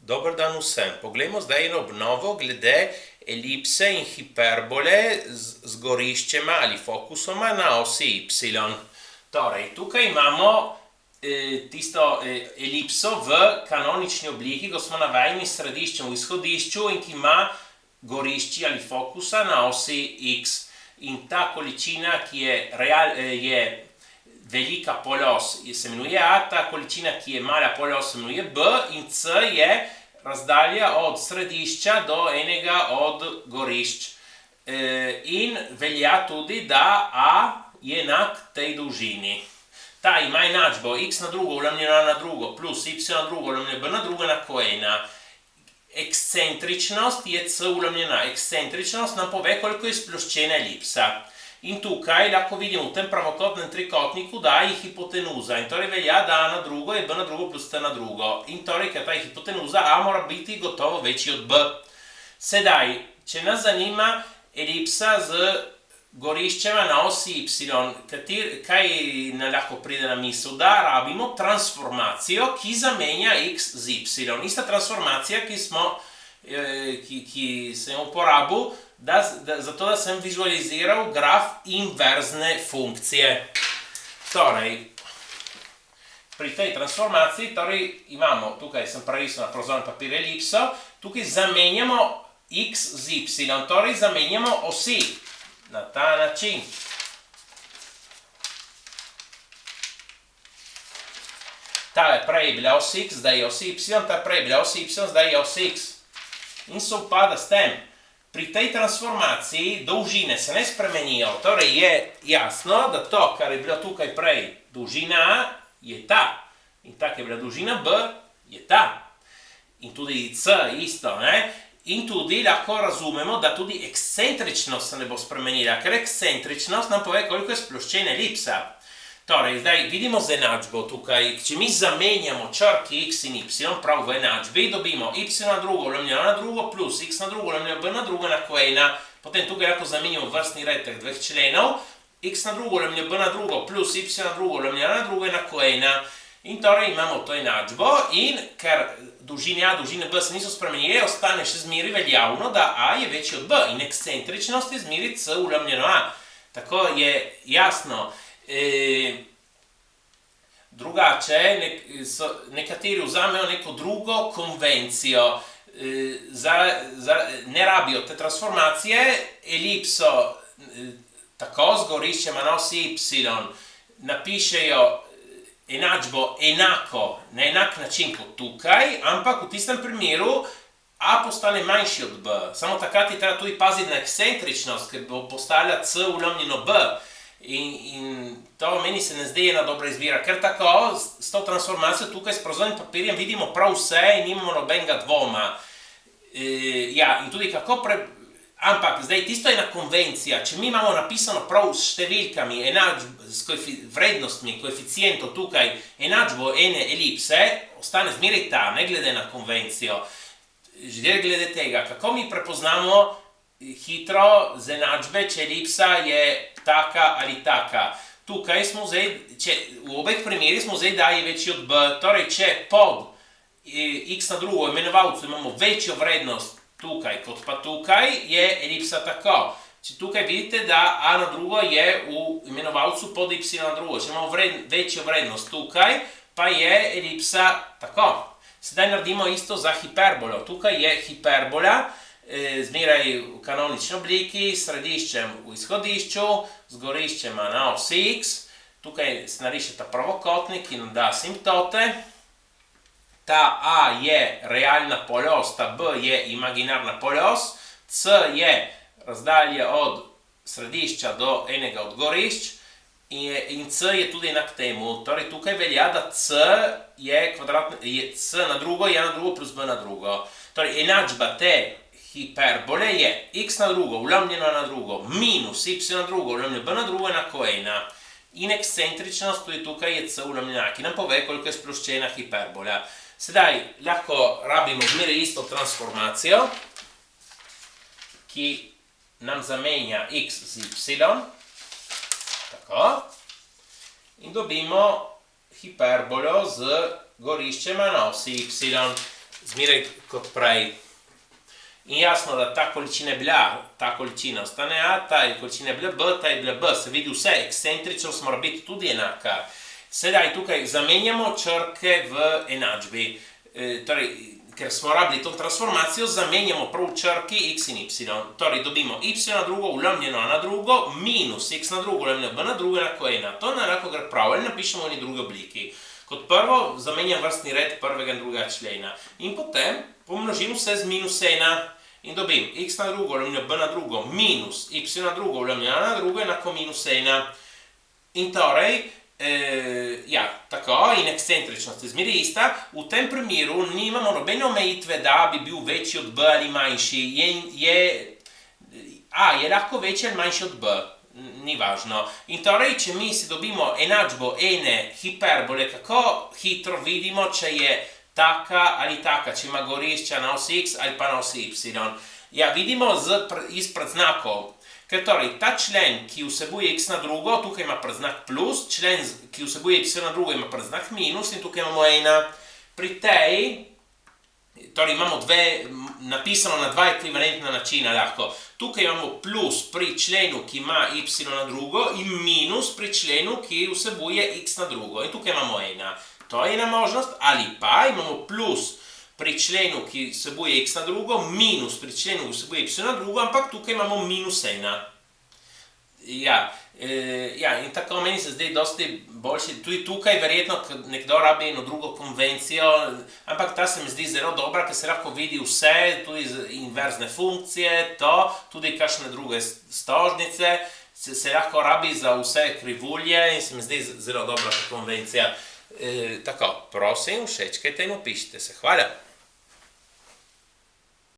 Dober dan vsem. Poglejmo zdaj eno obnovo glede elipse in hiperbole z goriščema ali fokusoma na osi Y. Torej, tukaj imamo tisto elipso v kanonični obliki, ko smo navajeni s središčem v izhodišču in ki ima gorišči ali fokusa na osi X. In ta količina, ki je velika polos, se imenuje A, ta količina, ki je mala polos, se imenuje B, in C je razdalja od središča do enega od gorišč. In velja tudi, da A je enak tej dolžini. Ta ima enačbo x na drugo ulemljeno A na drugo plus y na drugo ulemljeno B na drugo enako 1. Ekscentričnost je C ulemljena. Ekscentričnost nam pove, koliko je sploščena elipsa. In tukaj lahko vidimo v tem pravokotnem trikotniku, da je hipotenuza. In torej velja, da A na drugo je B na drugo plus C na drugo. In torej, ker ta je hipotenuza, A mora biti gotovo večji od B. Sedaj, če nas zanima elipsa z goriščema na osi Y, kaj nam lahko pride na misel? Da rabimo transformacijo, ki zamenja x z y. Ista transformacija, ki sem uporabil, zato da sem vizualiziral graf inverzne funkcije. Torej, pri tej transformaciji imamo, tukaj sem prerisal na prozorni papir elipso, tukaj zamenjamo x z y, torej zamenjamo osi na ta način. Ta je prej bila os x, zdaj je os y, ta prej je bila os y, zdaj je os x. In se upada s tem. Pri tej transformaciji dolžine se ne spremenijo, torej je jasno, da to, kar je bilo tukaj prej dolžina A, je ta. In ta, ki je bila dolžina B, je ta. In tudi C isto, ne? In tudi lahko razumemo, da tudi ekscentričnost se ne bo spremenila, ker ekscentričnost nam pove, koliko je sploščena elipsa. Torej, zdaj vidimo z enačbo tukaj, če mi zamenjamo črki x in y prav v enačbi, dobimo y na drugo ulemljeno na drugo plus x na drugo ulemljeno B na drugo enako 1. Potem tukaj lahko zamenjamo vrstni red teh dveh členov, x na drugo ulemljeno B na drugo plus y na drugo ulemljeno na drugo enako 1. In torej imamo to enačbo in ker dolžine A, dolžine B se niso spremenile, ostane še zmeri veljavno, da A je večji od B in ekscentričnost je zmeri C ulemljeno A. Tako je jasno. Drugače, nekateri vzamejo neko drugo konvencijo, ne rabijo te transformacije, elipso tako z goriščema na osi Y napišejo enačbo enako, na enak način kot tukaj, ampak v tistem primeru A postane manjši od B. Samo takrat je treba tudi paziti na ekscentričnost, ker bo postala C ulemljeno B. In to meni se ne zdi ena dobra izbira, ker tako s to transformacijo tukaj s prozornim papirjem vidimo prav vse in nimamo nobenega dvoma. Ja, in tudi kako ampak zdaj tisto je ena konvencija, če mi imamo napisano prav s številkami, s vrednostmi, koeficientov tukaj, enačbo ene elipse, ostane zmeraj ta, ne glede na konvencijo. Že glede tega, kako mi prepoznamo hitro z enačbe, če elipsa je taka ali taka. Tukaj smo zdaj, v obeh primerih smo zdaj, da je večji od B, torej če pod x na drugo imenovalcu imamo večjo vrednost tukaj kot pa tukaj, je elipsa tako. Če tukaj vidite, da A na drugo je v imenovalcu pod y na drugo, če imamo večjo vrednost tukaj, pa je elipsa tako. Sedaj naredimo isto za hiperbolo. Tukaj je hiperbola, zmeraj v kanonični obliki, s središčem v izhodišču, z goriščema na osi X. Tukaj se nariše ta pravokotnik in da asimtote. Ta A je realna polos, ta B je imaginarna polos, C je razdalja od središča do enega od gorišč in C je tudi enak temu. Torej tukaj velja, da C na drugo je na drugo plus B na drugo. Torej enačba te hiperbole je x na drugo ulemljeno na drugo minus y na drugo ulemljeno B na drugo enako 1. In ekscentričnost tudi tukaj je C ulemljena, ki nam pove, koliko je sploščena hiperbola. Sedaj lahko rabimo zmeraj isto transformacijo, ki nam zamenja x z y, tako, in dobimo hiperbolo z goriščema na osi y. zmeraj kot prej. In jasno, da ta količina je bila, ta količina ostane A, ta količina je bila B, ta je bila B. Se vidi vse, ekscentričnost mora biti tudi enaka. Sedaj tukaj zamenjamo črke v enačbi. Torej, ker smo rabili to transformacijo, zamenjamo prav črki x in y. Torej, dobimo y na drugo, ulemljeno na drugo, minus x na drugo, ulemljeno b na drugo, enako 1. To enako gre prav, ali napišemo v eni drugi obliki. Kot prvo, zamenjam vrstni red prvega in drugega člena. In potem pomnožim vse z minus 1 in dobim x na drugo, ulemljeno b na drugo, minus y na drugo, ulemljeno na drugo, enako minus 1. In torej, tako, in ekscentričnost je zmeraj ista. V tem primeru nimamo nobene omejitve, da bi bil večji od b ali manjši. A je lahko večji ali manjši od b, ni važno. In torej, če mi si dobimo enačbo ene hiperbole, kako hitro vidimo, če je taka ali taka, če ima gorišča na osi x ali pa na osi y. Ja, vidimo iz predznakov. Ker torej, ta člen, ki vsebuje x na drugo, tukaj ima predznak plus, člen, ki vsebuje y na drugo, ima predznak minus in tukaj imamo 1. Pri tej, torej imamo napisano na dva ekvivalentna načina lahko. Tukaj imamo plus pri členu, ki ima y na drugo in minus pri členu, ki vsebuje x na drugo. In tukaj imamo 1. To je ena možnost, ali pa imamo plus pri členu, ki vsebuje x na drugo, minus pri členu, ki vsebuje y na drugo, ampak tukaj imamo minus 1. Ja, in tako meni se zdi dosti boljši. Tudi tukaj verjetno nekdo rabi eno drugo konvencijo, ampak ta se mi zdi zelo dobra, ker se lahko vidi vse, tudi inverzne funkcije, tudi kakšne druge stožnice, se lahko rabi za vse krivulje in se mi zdi zelo dobra ta konvencija. Tako, prosim, všečkajte in opišite se. Hvala.